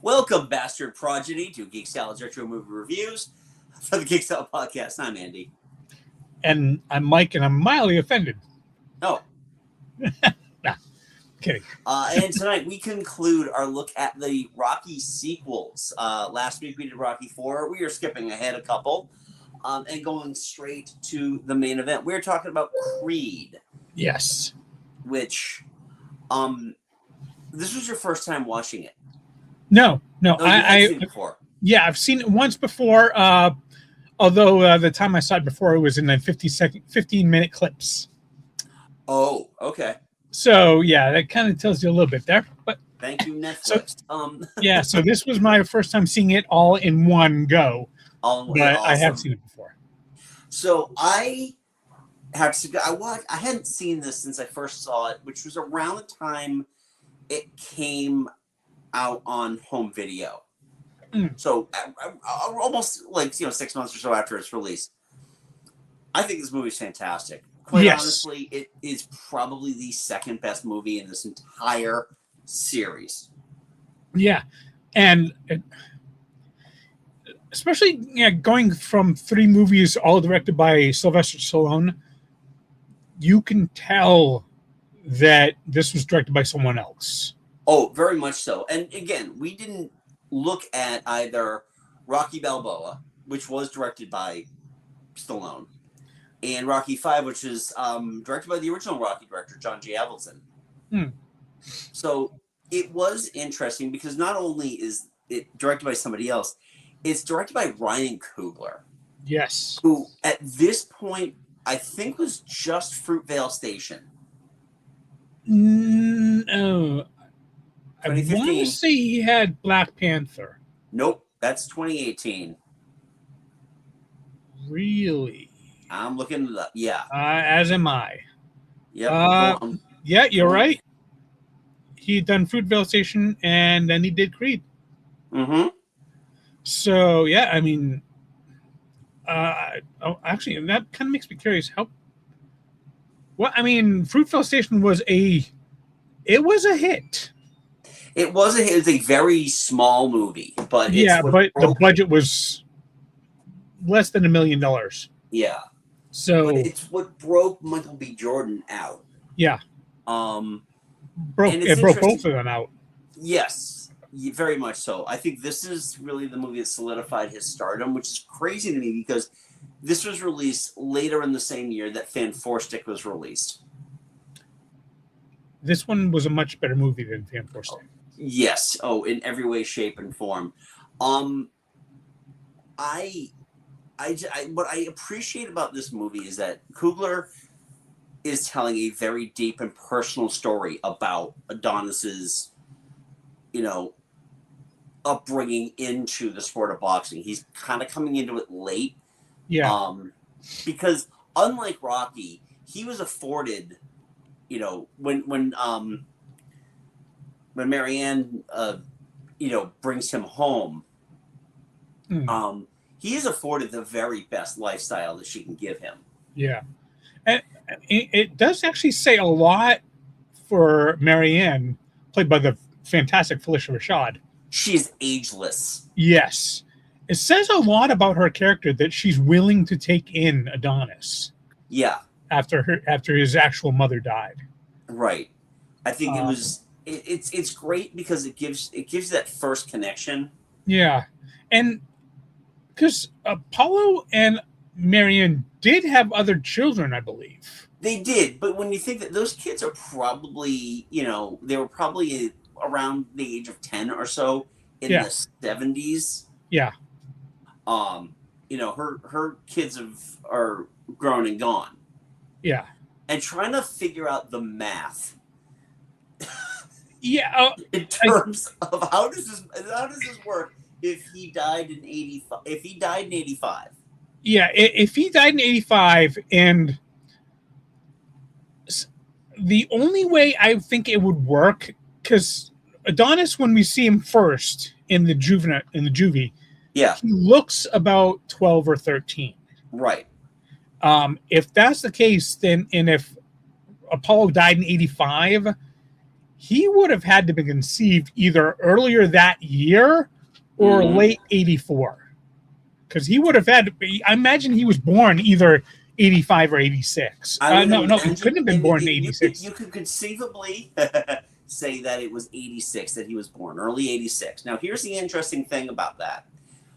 Welcome, bastard progeny, to Geek Salad's Retro Movie Reviews for the Geek Salad Podcast. I'm Andy. And I'm Mike, and I'm mildly offended. Oh. Nah, kidding. And tonight we conclude our look at the Rocky sequels. Last week we did Rocky 4. We are skipping ahead a couple and going straight to the main event. We're talking about Creed. Yes. Which, this was your first time watching it. No. You hadn't seen it before. Yeah, I've seen it once before. Although the time I saw it before, it was in the 15-minute clips. Oh, okay. So yeah, that kind of tells you a little bit there. But thank you, Netflix. So this was my first time seeing it all in one go. Awesome. I have seen it before. So I hadn't seen this since I first saw it, which was around the time it came out on home video. So almost 6 months or so after its release. I think this movie is fantastic. Quite honestly, it is probably the second best movie in this entire series. Yeah, and especially going from 3 movies all directed by Sylvester Stallone, you can tell that this was directed by someone else. Oh, very much so. And again, we didn't look at either Rocky Balboa, which was directed by Stallone, and Rocky 5, which is directed by the original Rocky director, John J. Avildsen. So it was interesting because not only is it directed by somebody else, it's directed by Ryan Coogler. Yes. Who, at this point, I think was just Fruitvale Station. No. I want to say he had Black Panther. Nope, that's 2018. Really? I'm looking it up. Yeah. As am I. Yep. Yeah, you're right. He done Fruitvale Station, and then he did Creed. Mm-hmm. So yeah, I mean, actually, that kind of makes me curious. Fruitvale Station was a hit. It was a hit. It's a very small movie, but the budget was less than $1 million. Yeah. So but it's what broke Michael B. Jordan out. Yeah. It broke both of them out. Yes, very much so. I think this is really the movie that solidified his stardom, which is crazy to me because this was released later in the same year that Fan Four Stick was released. This one was a much better movie than Fan Four Stick. Yes. Oh, in every way, shape, and form. What I appreciate about this movie is that Coogler is telling a very deep and personal story about Adonis's, upbringing into the sport of boxing. He's kind of coming into it late. Yeah. Because unlike Rocky, he was afforded, when Marianne, brings him home, he is afforded the very best lifestyle that she can give him. Yeah. And it does actually say a lot for Marianne, played by the fantastic Phylicia Rashad. She is ageless. Yes. It says a lot about her character that she's willing to take in Adonis. Yeah. After his actual mother died. Right. I think it's great because it gives that first connection. Yeah. And because Apollo and Marianne did have other children, I believe. They did, but when you think that those kids are probably, they were probably around the age of 10 or so in the 70s. Yeah. Her kids are grown and gone. Yeah. And trying to figure out the math. Yeah. In terms of how does this work if he died in 85? If he died in 85. Yeah, if he died in 85, and the only way I think it would work, because Adonis, when we see him first in the juvie, he looks about 12 or 13. Right. If that's the case, then, and if Apollo died in 85, he would have had to be conceived either earlier that year or late 84. Because he would have had to be, I imagine he was born either 85 or 86. No, he couldn't have been born in 86. You could conceivably say that it was 86 that he was born, early 86. Now, here's the interesting thing about that.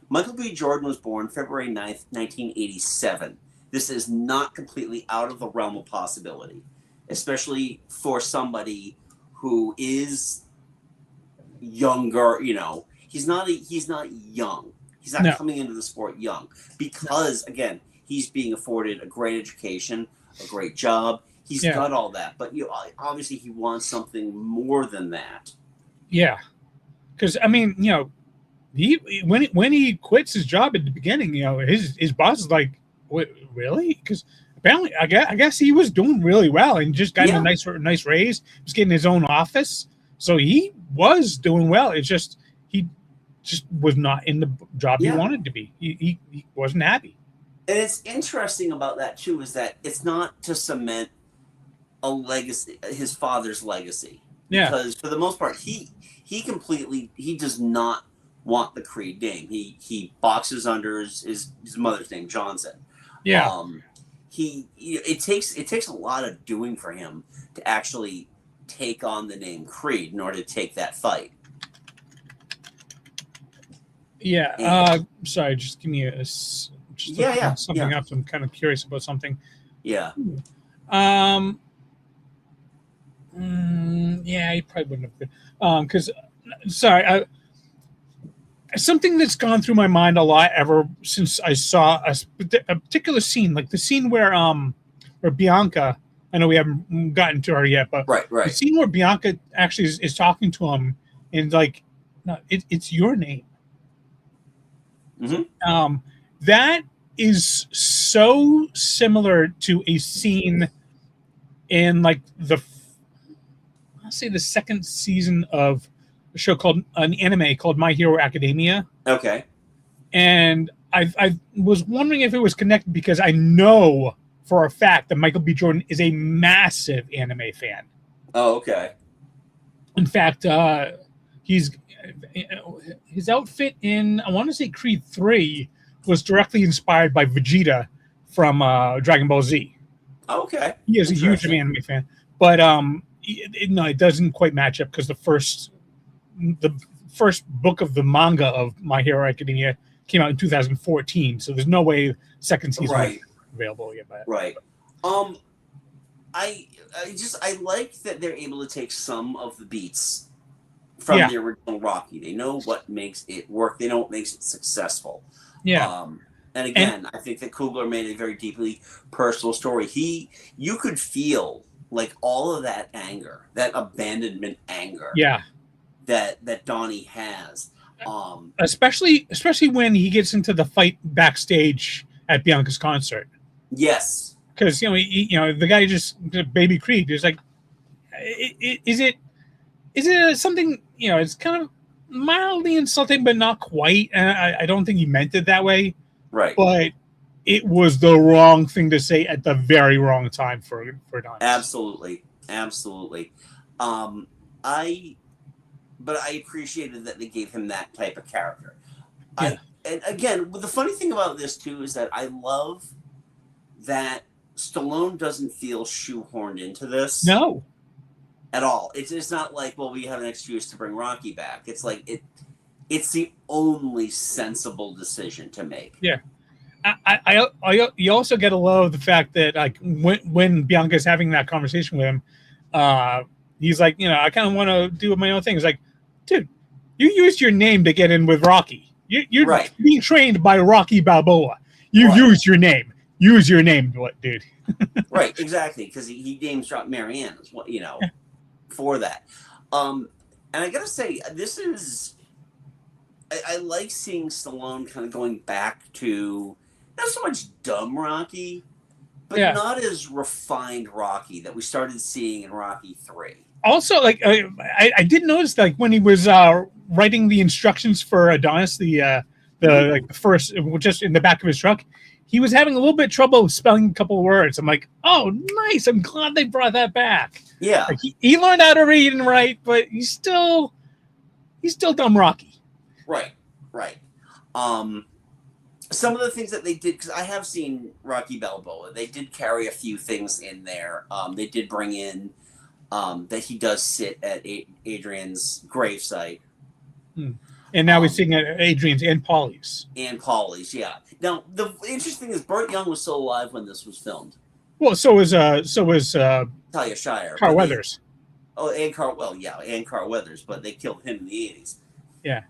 Michael B. Jordan was born February 9th, 1987. This is not completely out of the realm of possibility, especially for somebody who is younger. He's not young. He's not coming into the sport young because, again, he's being afforded a great education, a great job. He's got all that, but obviously he wants something more than that. Yeah, because I mean, when he quits his job at the beginning, his boss is like, "What, really?" Because apparently, I guess he was doing really well and just got a nice raise. He was getting his own office, so he was doing well. It's just he just was not in the job he wanted to be. He wasn't happy. And it's interesting about that too is that it's not to cement a legacy, his father's legacy. Yeah. Because for the most part, he does not want the Creed name. He boxes under his mother's name, Johnson. Yeah. It takes a lot of doing for him to actually take on the name Creed in order to take that fight. Yeah. Sorry, just give me something up. I'm kind of curious about something. Yeah. Yeah, he probably wouldn't have been. Because, something that's gone through my mind a lot ever since I saw a particular scene, like the scene where Bianca. I know we haven't gotten to her yet, but right. The scene where Bianca actually is talking to him and like, no, it's your name. Mm-hmm. That is so similar to a scene in like I'll say the second season of a show called an anime called My Hero Academia. Okay. And I was wondering if it was connected because I know for a fact that Michael B. Jordan is a massive anime fan. Oh, okay. In fact, his outfit in, I want to say Creed 3 was directly inspired by Vegeta from Dragon Ball Z. Okay. He is a huge anime fan. But it doesn't quite match up because the first book of the manga of My Hero Academia came out in 2014. So there's no way second season is available yet. Right. I like that they're able to take some of the beats from the original Rocky. They know what makes it work. They know what makes it successful. Yeah. And again, I think that Coogler made a very deeply personal story. You could feel like all of that anger, that abandonment anger. Yeah. That Donnie has. Especially when he gets into the fight backstage at Bianca's concert. Yes. Because the guy just baby Creed is like, is it something it's kind of mildly insulting but not quite, and I don't think he meant it that way, right? But it was the wrong thing to say at the very wrong time for Don. Absolutely. But I appreciated that they gave him that type of character. And again, the funny thing about this too is that I love that Stallone doesn't feel shoehorned into this. No. At all. It's not like, well, we have an excuse to bring Rocky back. It's like it's the only sensible decision to make. Yeah. You also get to love the fact that like when Bianca's having that conversation with him, he's like, I kind of want to do my own thing. It's like, dude, you used your name to get in with Rocky. You're right. being trained by Rocky Balboa. You use your name. Use your name, dude. Right, exactly, because he names dropped Marianne, for that. And I gotta say, this is I like seeing Stallone kind of going back to not so much dumb Rocky, but not as refined Rocky that we started seeing in Rocky 3. Also, like I did notice, like when he was writing the instructions for Adonis, the first, just in the back of his truck, he was having a little bit of trouble spelling a couple of words. I'm like, oh, nice. I'm glad they brought that back. Yeah. Like he learned how to read and write, but he's still dumb Rocky. Right. Some of the things that they did, because I have seen Rocky Balboa, they did carry a few things in there. They did bring in that he does sit at Adrian's gravesite. And now we're sitting at Adrian's and Paulie's. And Paulie's, yeah. Now, the interesting thing is Burt Young was still alive when this was filmed. Well, so was Talia Shire. Carl Weathers. And Carl Weathers, but they killed him in the 80s. Yeah.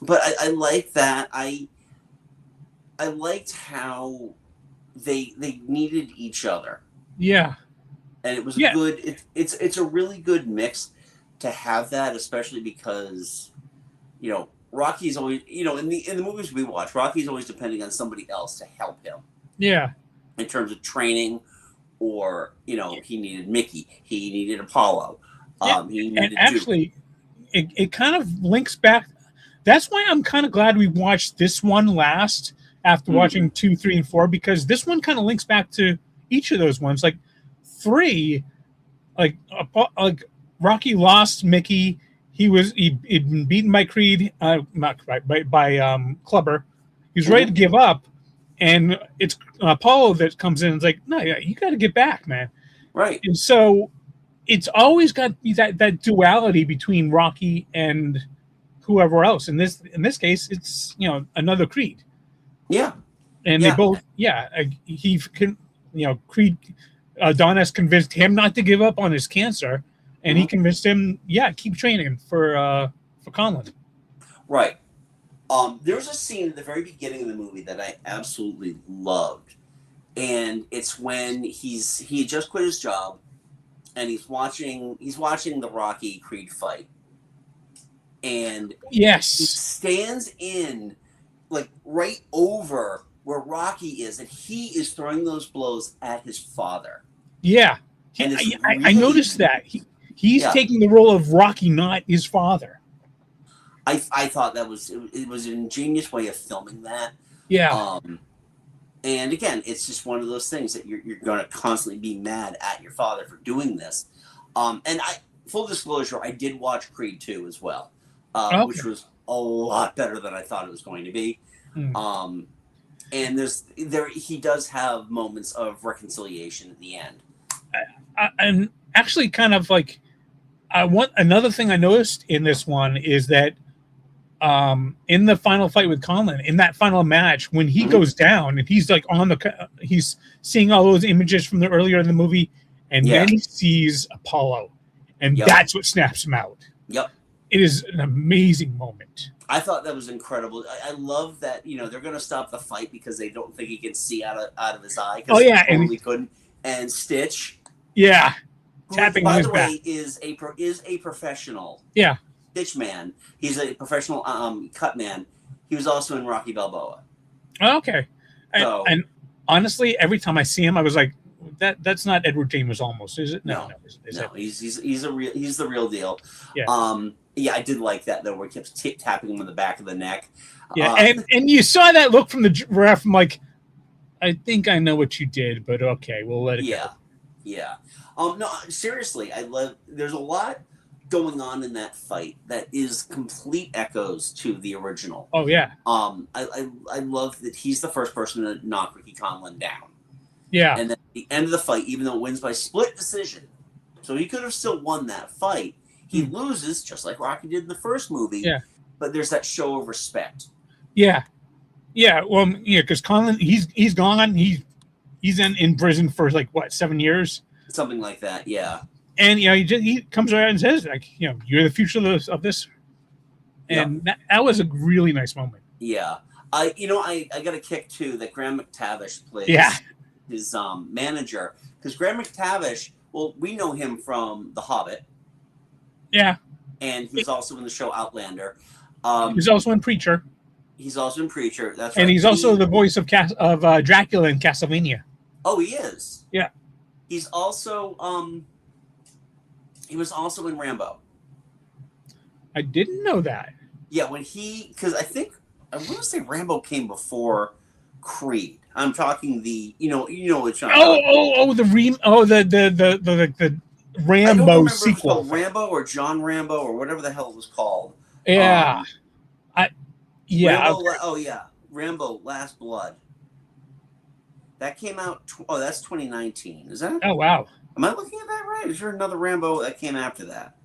But I like that. I liked how they needed each other. Yeah. And it was a good. It's a really good mix to have that, especially because, Rocky's always, in the movies we watch, Rocky's always depending on somebody else to help him. Yeah. In terms of training, or he needed Mickey, he needed Apollo. He needed and actually, it kind of links back. That's why I'm kind of glad we watched this one last after watching 2, 3, and 4, because this one kind of links back to each of those ones. Like 3, like Rocky lost Mickey. He'd been beaten by Creed, by Clubber. He was ready to give up, and it's Apollo that comes in and is like, "No, you got to get back, man." Right. And so it's always got to be that duality between Rocky and whoever else. In this case, it's another Creed. Yeah. And they both he can Creed Adonis convinced him not to give up on his cancer, and he convinced him keep training for Conlon. Right. There's a scene at the very beginning of the movie that I absolutely loved, and it's when he had just quit his job, and he's watching the Rocky Creed fight. And he stands in like right over where Rocky is, and he is throwing those blows at his father. Yeah, I noticed that he's taking the role of Rocky, not his father. I thought it was an ingenious way of filming that. Yeah. And again, it's just one of those things that you're going to constantly be mad at your father for doing this. And full disclosure, I did watch Creed 2 as well. Which was a lot better than I thought it was going to be. And he does have moments of reconciliation at the end. And actually, kind of like, another thing I noticed in this one is that in the final fight with Conlon, in that final match, when he goes down and he's like he's seeing all those images from the earlier in the movie, and then he sees Apollo, and that's what snaps him out. Yep. It is an amazing moment. I thought that was incredible. I love that they're going to stop the fight because they don't think he can see out of his eye. Oh yeah, he totally couldn't. And Stitch, tapping by his the back. way, is a professional. Yeah, Stitch man. He's a professional cut man. He was also in Rocky Balboa. Okay, and honestly, every time I see him, I was like, that's not Edward James Olmos, is it? No. He's the real deal. Yeah. I did like that though, where he kept tapping him on the back of the neck. Yeah, and you saw that look from the ref. I'm like, I think I know what you did, but okay, we'll let it go. Yeah. No, seriously, there's a lot going on in that fight that is complete echoes to the original. Oh yeah. I love that he's the first person to knock Ricky Conlon down. Yeah. And then at the end of the fight, even though it wins by split decision, so he could have still won that fight. He loses, just like Rocky did in the first movie. Yeah. But there's that show of respect. Yeah. Yeah. Well, because Conlon, he's gone. He's in prison for like what, 7 years? Something like that. Yeah. And he comes around and says, like, you're the future of this. And that was a really nice moment. Yeah. I got a kick too that Graham McTavish plays his manager, because Graham McTavish, well, we know him from The Hobbit. Yeah. And he was also in the show Outlander. He's also in Preacher. He's also in Preacher. That's right. And he's also the voice of Dracula in Castlevania. Oh, he is. Yeah. He's also he was also in Rambo. I didn't know that. Yeah, because I think I want to say Rambo came before Creed. I'm talking the which I'm Oh, talking. the I don't Rambo remember if it's sequel called thing. Rambo or John Rambo or whatever the hell it was called. Yeah, Um, I yeah. Rambo. Okay. Oh yeah, Rambo: Last Blood. That came out. That's 2019. Is that? Oh wow. Am I looking at that right? Is there another Rambo that came after that?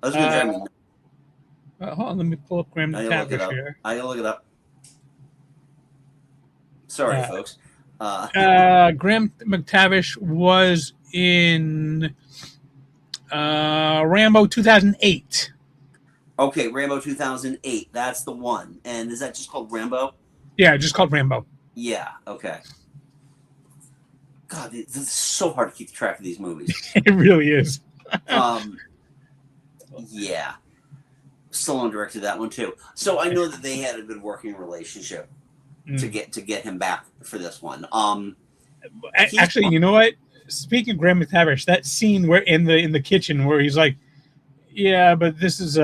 That's gonna Uh, drive me nuts. Hold on, let me pull up Graham I gotta look it McTavish up. here. I gotta look it up. Sorry, Uh, folks. Graham McTavish was in Rambo 2008. Okay, Rambo 2008. That's the one. And is that just called Rambo? Yeah, just called Rambo. Yeah. Okay. God, this is so hard to keep track of these movies. It really is. Um, yeah. Stallone directed that one too. So I know that they had a good working relationship to get him back for this one. Actually, you know what? Speaking of Graham McTavish, that scene where in the kitchen where he's like, "Yeah, but this is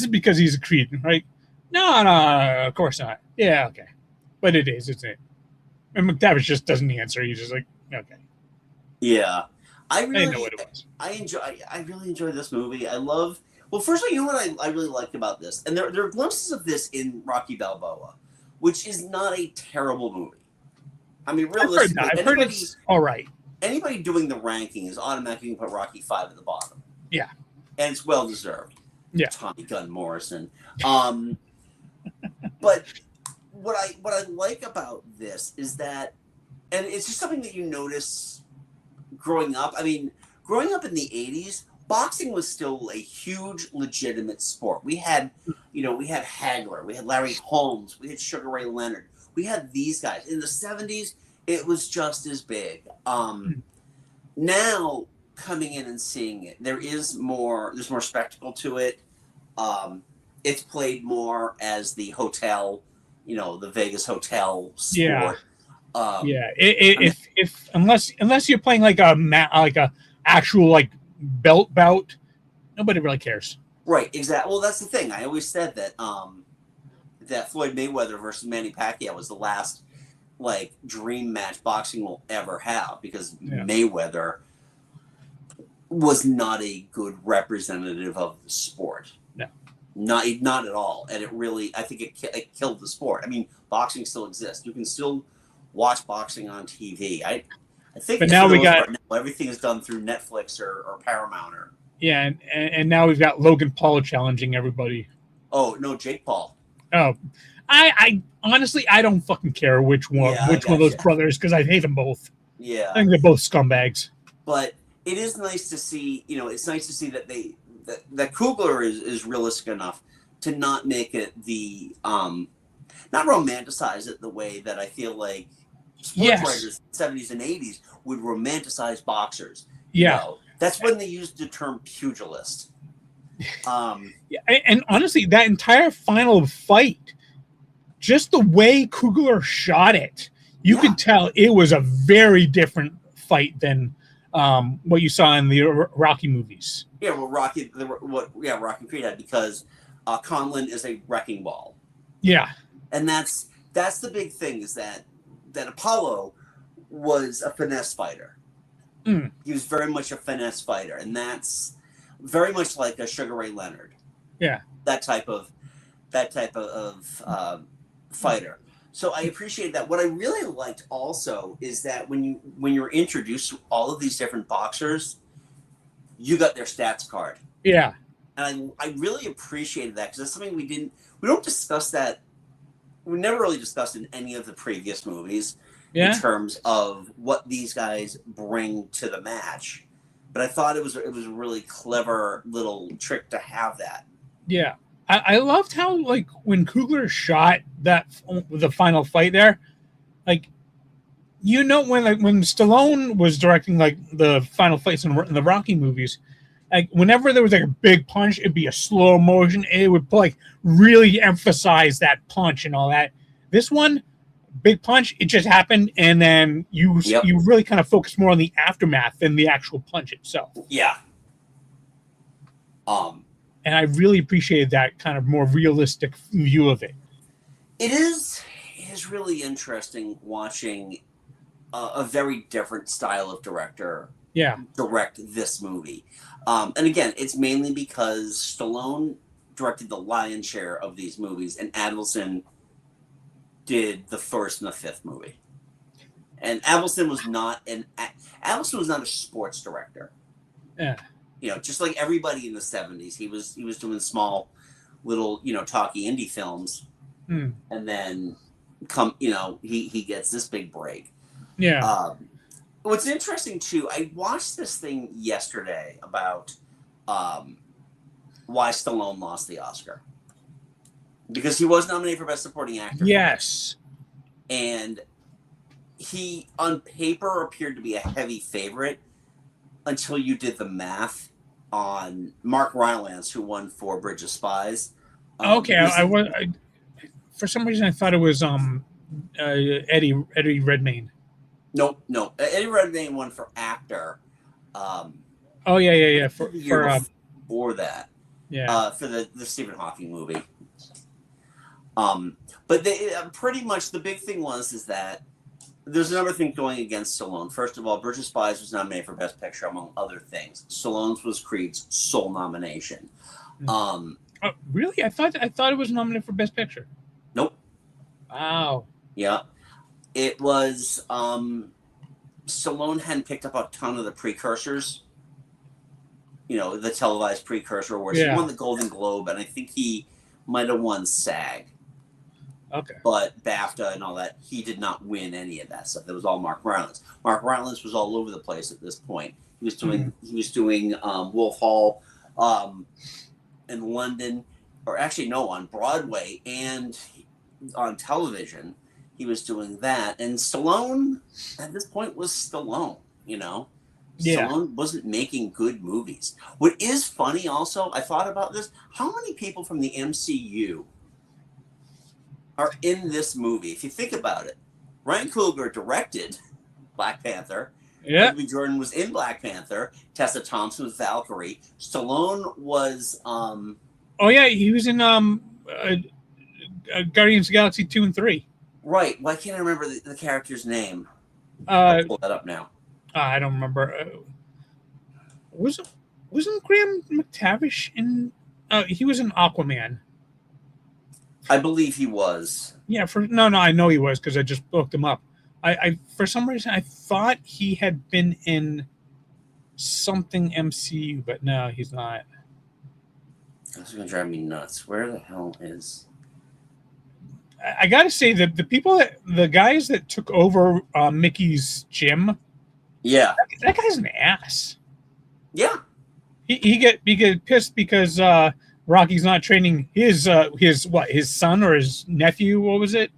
because he's a Creed, right?" No, of course not. Yeah, okay, but it is, isn't it? And McTavish just doesn't answer. He's just like, "Okay, Yeah. I I didn't know really what it was." I really enjoy this movie. I love well, first of all, you know what I really liked about this? And there are glimpses of this in Rocky Balboa, which is not a terrible movie. I mean, I've heard realistically, that. I've heard it's all right. anybody doing the ranking is automatically going to put Rocky 5 at the bottom. Yeah. And it's well deserved. Yeah. Tommy Gunn Morrison. But what I like about this is that, and it's just something that you notice growing up. I mean, growing up in the 80s, boxing was still a huge legitimate sport. We had Hagler, we had Larry Holmes, we had Sugar Ray Leonard. We had these guys. In the 70s, it was just as big. Now coming in and seeing it, there's more spectacle to it. It's played more as the hotel, the Vegas hotel sport. Yeah. If unless you're playing like a actual like belt bout, nobody really cares. Right, exactly. Well, that's the thing. I always said that that Floyd Mayweather versus Manny Pacquiao was the last like dream match boxing will ever have because Mayweather was not a good representative of the sport. No, not at all. And it really, I think it killed the sport. I mean, boxing still exists. You can still watch boxing on TV. I think, but now everything is done through Netflix or Paramount or. Yeah, and now we've got Logan Paul challenging everybody. Oh no, Jake Paul. Oh, I honestly I don't fucking care which one of those brothers because I hate them both. Yeah, I think they're both scumbags. But it is nice to see. It's nice to see that that Coogler is realistic enough to not make it the not romanticize it the way that I feel like sports writers in the 70s and 80s would romanticize boxers. That's when they used the term pugilist. And honestly, that entire final fight, just the way Coogler shot it, you could tell it was a very different fight than what you saw in the Rocky movies. Yeah, well, Rocky Creed had because Conlon is a wrecking ball. Yeah, and that's the big thing is that Apollo was a finesse fighter. He was very much a finesse fighter, and that's very much like a Sugar Ray Leonard. Yeah, that type of fighter. So I appreciate that. What I really liked also is that when you're introduced to all of these different boxers, you got their stats card. Yeah, and I really appreciated that because that's something we don't discuss that. We never really discussed in any of the previous movies. In terms of what these guys bring to the match. But I thought it was a really clever little trick to have that. Yeah. I loved how, like, when Coogler shot the final fight there, like, when Stallone was directing, like, the final fights in the Rocky movies, like, whenever there was, like, a big punch, it'd be a slow motion. It would, like, really emphasize that punch and all that. This one, big punch, it just happened, and then you really kind of focus more on the aftermath than the actual punch itself. Yeah. and I really appreciated that kind of more realistic view of it. It is really interesting watching a very different style of director Yeah. direct this movie. And again, it's mainly because Stallone directed the lion's share of these movies, and Adelson did the first and the fifth movie. And Adelson was not a sports director. Yeah. You know, just like everybody in the 70s, he was doing small, little, talky indie films, Hmm. and then he gets this big break. Yeah. What's interesting too, I watched this thing yesterday about why Stallone lost the Oscar, because he was nominated for Best Supporting Actor. Yes. And he, on paper, appeared to be a heavy favorite until you did the math on Mark Rylance, who won for Bridge of Spies. Okay, for some reason I thought it was Eddie Redmayne. No. Eddie Redmayne won for actor. Oh yeah. For that. Yeah. For the Stephen Hawking movie. But they, pretty much the big thing is that there's a number of things going against Stallone. First of all, Bridge of Spies was nominated for Best Picture, among other things. Stallone's was Creed's sole nomination. Oh, really? I thought it was nominated for Best Picture. Nope. Wow. Yeah. It was Stallone hadn't picked up a ton of the precursors. The televised precursor awards. Yeah. He won the Golden Globe, and I think he might have won SAG. Okay. But BAFTA and all that, he did not win any of that stuff. That was all Mark Rylance. Mark Rylance was all over the place at this point. He was doing Wolf Hall in London, or actually no, on Broadway and on television. He was doing that, and Stallone at this point was Stallone. Yeah. Stallone wasn't making good movies. What is funny, also, I thought about this: how many people from the MCU are in this movie? If you think about it, Ryan Coogler directed Black Panther. Yeah. Michael B. Jordan was in Black Panther. Tessa Thompson was Valkyrie. Stallone was. Oh yeah, he was in Guardians of the Galaxy 2 and 3. Right. Why can't I remember the character's name? I'll pull that up now. I don't remember. Wasn't Graham McTavish in? He was in Aquaman. I believe he was. Yeah, I know he was because I just looked him up. I for some reason I thought he had been in something MCU, but no, he's not. This is gonna drive me nuts. Where the hell is? I gotta say that the guys that took over Mickey's gym, Yeah, that guy's an ass. yeah. He get pissed because Rocky's not training his son or his nephew. What was it?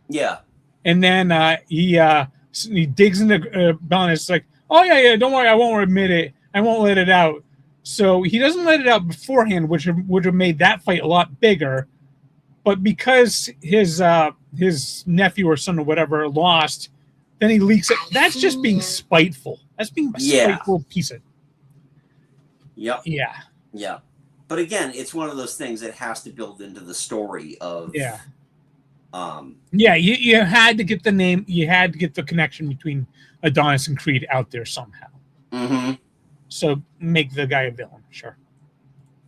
Yeah. And then he digs into Bell, it's like, oh yeah, don't worry, I won't admit it, I won't let it out. So he doesn't let it out beforehand, which would have made that fight a lot bigger. But because his nephew or son or whatever lost, then he leaks it. That's just being spiteful. That's being a spiteful piece of. Yep. Yeah. Yeah. But again, it's one of those things that has to build into the story of. Yeah. You had to get the name. You had to get the connection between Adonis and Creed out there somehow. Mm-hmm. So make the guy a villain, sure.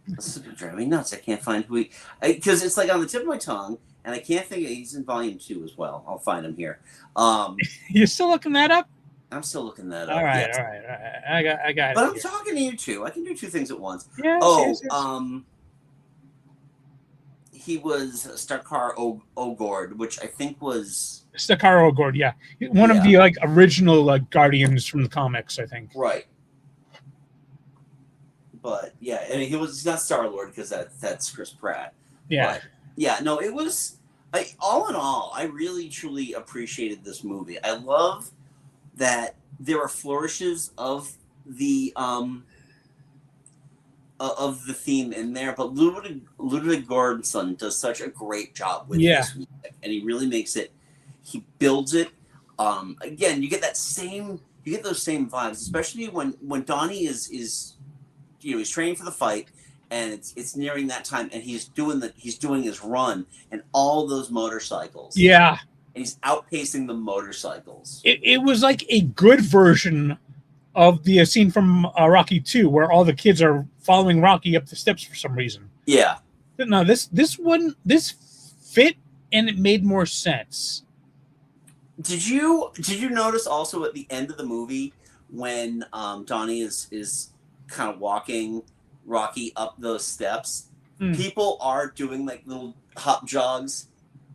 This is driving me nuts. I can't find who he, because it's like on the tip of my tongue, and I can't think. He's in Volume 2 as well. I'll find him here. You're still looking that up? I'm still looking that up. All right, yes. all right. I got it. But I'm talking to you two. I can do two things at once. Yes, yes. He was Stakar Ogord, which I think was Stakar Ogord, yeah. One of the original Guardians from the comics, I think. Right. But yeah, and he's not Star-Lord because that's Chris Pratt. Yeah. But, yeah, no, it was all in all, I really truly appreciated this movie. I love that there are flourishes of the theme in there, but Ludwig Göransson does such a great job with this music, and he really makes it. He builds it. Again, you get those same vibes, especially when Donnie is he's training for the fight, and it's nearing that time, and he's doing his run, and all those motorcycles. Yeah, and he's outpacing the motorcycles. it was like a good version of the scene from Rocky 2, where all the kids are following Rocky up the steps for some reason. Yeah. No, this fit, and it made more sense. Did you notice also at the end of the movie when Donnie is kind of walking Rocky up those steps? People are doing like little hop jogs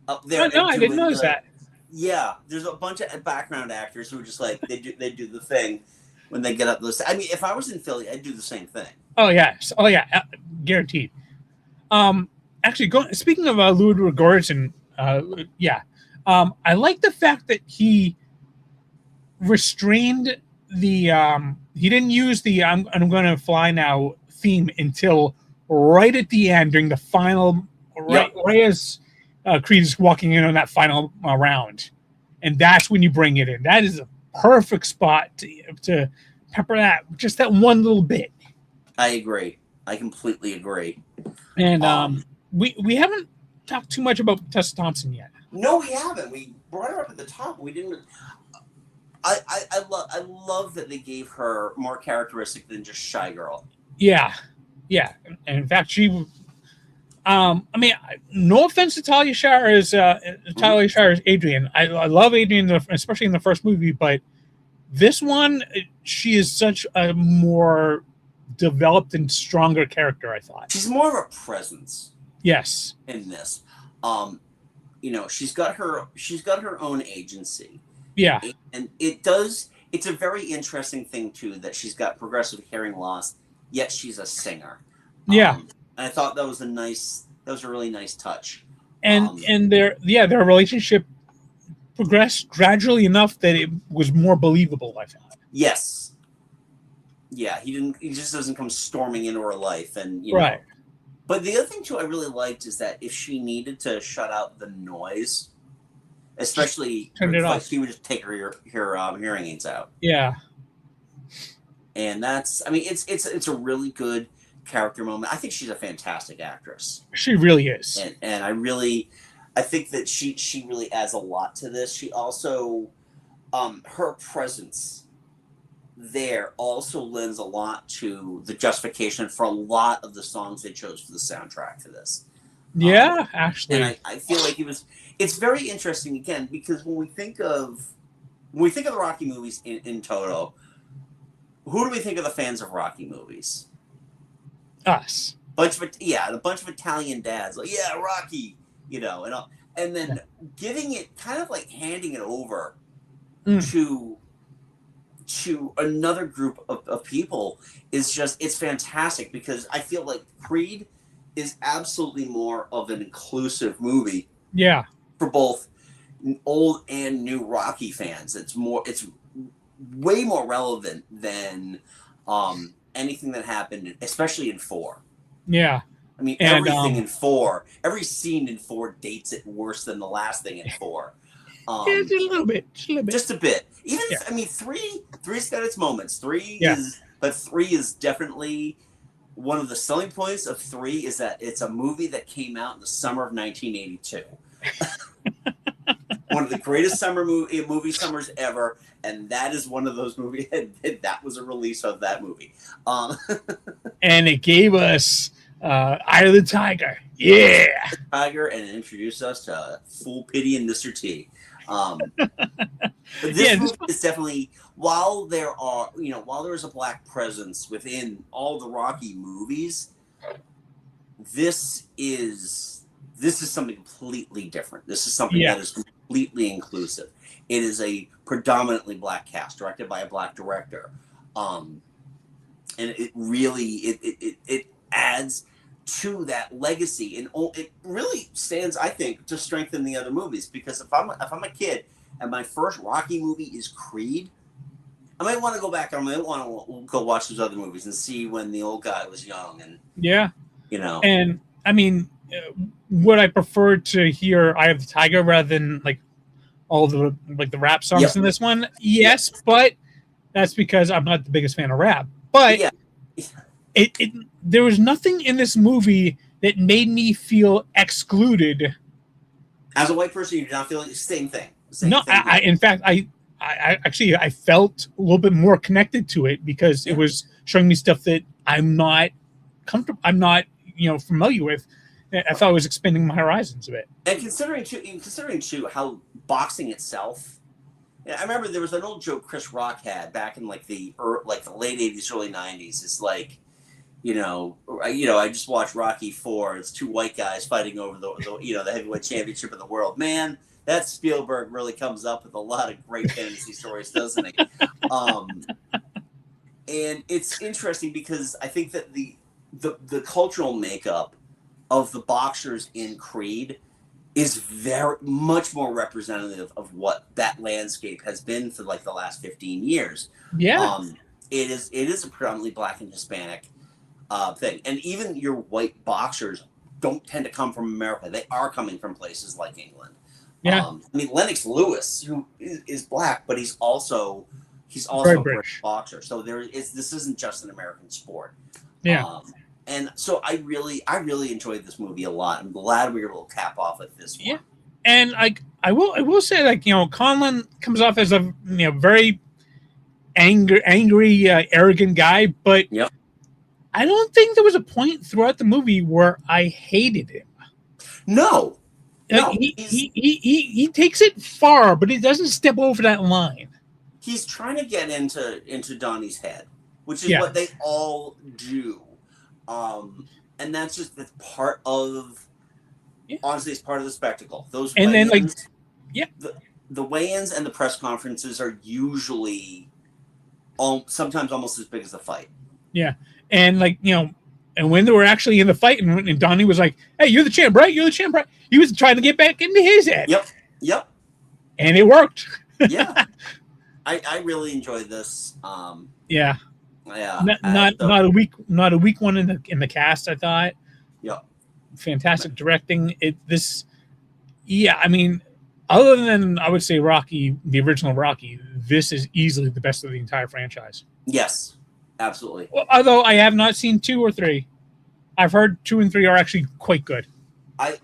up there. Oh, no, I didn't notice that. Yeah, there's a bunch of background actors who are just like they do the thing when they get up those. I mean, if I was in Philly, I'd do the same thing. Oh yeah, guaranteed. Actually, speaking of Ludwig Göransson, I like the fact that he restrained the. He didn't use the "I'm going to fly now" theme until right at the end during the final, right as Creed is walking in on that final round, and that's when you bring it in. That is a perfect spot to pepper that one little bit. I agree. I completely agree. And we haven't talked too much about Tessa Thompson yet. No, we haven't. We brought her up at the top. We didn't. I love that they gave her more characteristic than just shy girl. Yeah. And in fact, she. I mean, no offense to Talia Shire as Adrian. I love Adrian, especially in the first movie, but this one, she is such a more developed and stronger character, I thought. She's more of a presence. Yes. In this. She's got her own agency. Yeah. And it's a very interesting thing too that she's got progressive hearing loss, yet she's a singer. Yeah. And I thought that was a really nice touch. And their relationship progressed gradually enough that it was more believable, I thought. Yes. Yeah, he just doesn't come storming into her life and right. But the other thing too I really liked is that if she needed to shut out the noise, especially she would just take her hearing aids out. Yeah. And it's a really good character moment. I think she's a fantastic actress. She really is. And I think that she really adds a lot to this. She also her presence there also lends a lot to the justification for a lot of the songs they chose for the soundtrack for this. Yeah, actually. And I feel like it's very interesting again, because when we think of the Rocky movies in total, who do we think of the fans of Rocky movies? Us. A bunch of Italian dads, like, yeah, Rocky, and then giving it kind of like handing it over to another group of people it's fantastic, because I feel like Creed is absolutely more of an inclusive movie. Yeah. For both old and new Rocky fans. It's way more relevant than anything that happened, especially in 4. Yeah. I mean, everything in 4, every scene in 4 dates it worse than the last thing in 4. Just a little bit. Just a bit. Even, 3's got its moments. 3 is definitely one of the selling points of 3 is that it's a movie that came out in the summer of 1982. One of the greatest movie summers ever, and that is one of those movies. That was a release of that movie. And it gave us Eye of the Tiger. Yeah. Tiger, and it introduced us to Full Pity and Mr. T. But this movie is definitely, while there is a black presence within all the Rocky movies, this is something completely different. This is something that is completely inclusive. It is a predominantly black cast, directed by a black director, and it really it adds to that legacy, and it really stands, I think, to strengthen the other movies. Because if I'm a kid and my first Rocky movie is Creed, I might want to go back and I might want to go watch those other movies and see when the old guy was young. And and I mean, would I prefer to hear Eye of the Tiger rather than like all the rap songs in this one? Yes, but that's because I'm not the biggest fan of rap. But there was nothing in this movie that made me feel excluded. As a white person, you do not feel the same thing. No, in fact, I actually I felt a little bit more connected to it because it was showing me stuff that I'm not comfortable, I'm not familiar with. I thought it was expanding my horizons a bit. And considering too how boxing itself. Yeah, I remember there was an old joke Chris Rock had back in like the late '80s, early '90s. It's like, I just watched Rocky IV. It's two white guys fighting over the heavyweight championship of the world. Man, that Spielberg really comes up with a lot of great fantasy stories, doesn't he? And it's interesting because I think that the cultural makeup of the boxers in Creed is very much more representative of what that landscape has been for like the last 15 years. Yeah. It is a predominantly Black and Hispanic thing. And even your white boxers don't tend to come from America. They are coming from places like England. Yeah. I mean, Lennox Lewis, who is Black, but he's also Very a British British boxer. So this isn't just an American sport. Yeah. And so I really enjoyed this movie a lot. I'm glad we were able to cap off with this one. Yeah. And I will say, like, Conlon comes off as a very angry, arrogant guy, but Yep. I don't think there was a point throughout the movie where I hated him. No. He takes it far, but he doesn't step over that line. He's trying to get into Donnie's head, which is what they all do. And that's just part of honestly, it's part of the spectacle. Those and weigh-ins, the weigh-ins and the press conferences are usually sometimes almost as big as the fight. Yeah. And and when they were actually in the fight, and Donnie was like, "Hey, you're the champ, right? You're the champ, right?" He was trying to get back into his head. Yep. And it worked. Yeah. I really enjoyed this. Yeah. Yeah. Not a weak one in the cast, I thought. Yeah. Fantastic directing. I mean, other than I would say Rocky, the original Rocky, this is easily the best of the entire franchise. Yes. Absolutely. Well, although I have not seen 2 or 3. I've heard 2 and 3 are actually quite good. I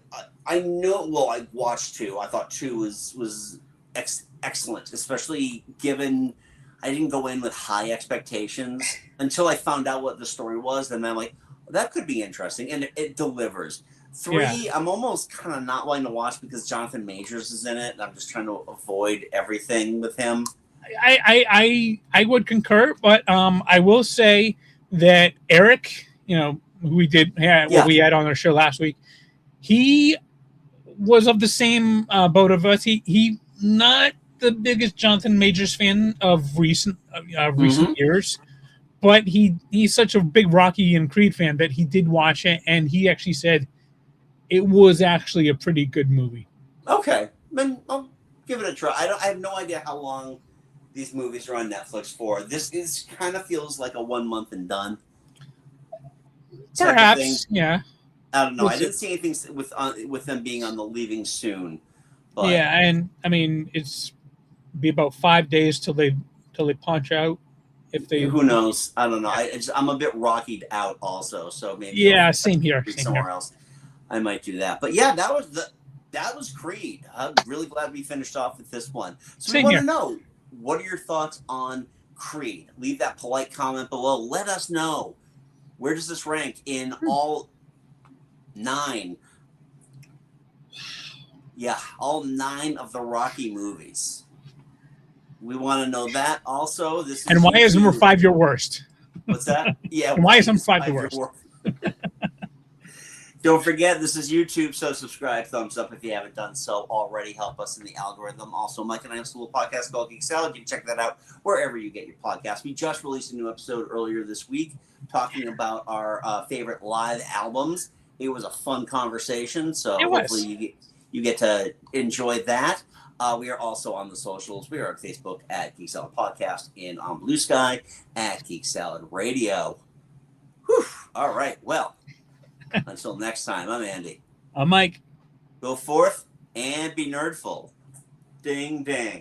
know. Well, I watched 2. I thought 2 was excellent, especially given I didn't go in with high expectations until I found out what the story was, and then I'm like, that could be interesting, and it delivers. 3, I'm almost kind of not wanting to watch because Jonathan Majors is in it, and I'm just trying to avoid everything with him. I would concur, but I will say that Eric, who we we had on our show last week, he was of the same boat of us. He not the biggest Jonathan Majors fan of recent years, but he's such a big Rocky and Creed fan that he did watch it, and he actually said it was actually a pretty good movie. Okay, then I'll give it a try. I have no idea how long these movies are on Netflix for. This kind of feels like a 1 month and done. Perhaps, yeah. I don't know. I didn't see anything with them being on the leaving soon. But yeah, and I mean it's be about 5 days till they punch out. If they, who knows? I don't know. I'm a bit rockied out also, so maybe same here. Somewhere else, I might do that. But yeah, that was Creed. I'm really glad we finished off with this one. So we want to know, what are your thoughts on Creed? Leave that polite comment below. Let us know, where does this rank in all 9? Yeah, all 9 of the Rocky movies. We want to know that also. And why is number 5 your worst? What's that? Yeah. And why is number 5 the worst? Don't forget, this is YouTube, so subscribe, thumbs up if you haven't done so already. Help us in the algorithm. Also, Mike and I have a little podcast called Geek Salad. You can check that out wherever you get your podcast. We just released a new episode earlier this week talking about our favorite live albums. It was a fun conversation, so hopefully you get to enjoy that. We are also on the socials. We are on Facebook at Geek Salad Podcast and on Blue Sky at Geek Salad Radio. Whew. All right. Well, until next time, I'm Andy. I'm Mike. Go forth and be nerdful. Ding, ding.